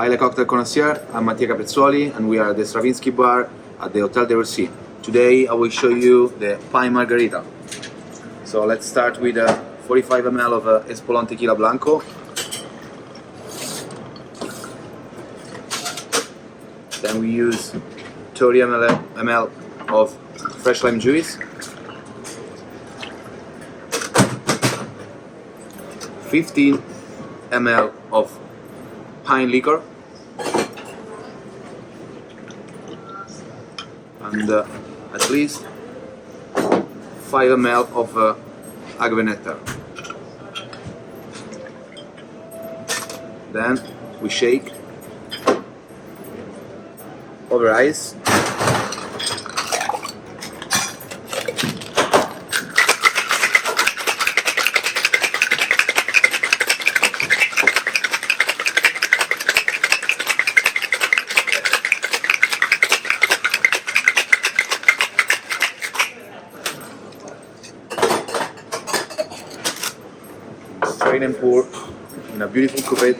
Hi, Le Cocktail Connoisseur. I'm Mattia Capezzuoli and we are at the Stravinskij Bar at the Hotel de Russie. Today I will show you the Pine Margarita. So let's start with 45 ml of Espolón Tequila Blanco. Then we use 30 ml of fresh lime juice, 15 ml of pine liquor, and at least 5 ml of agave nectar. Then we shake over ice. Strain and pour in a beautiful cuvette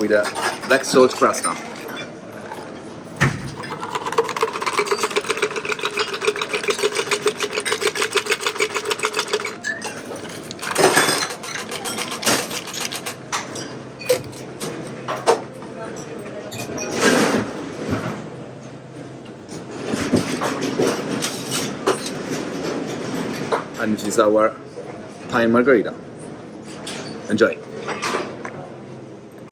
with a black salt crust. And this is our Pine Margarita. Enjoy!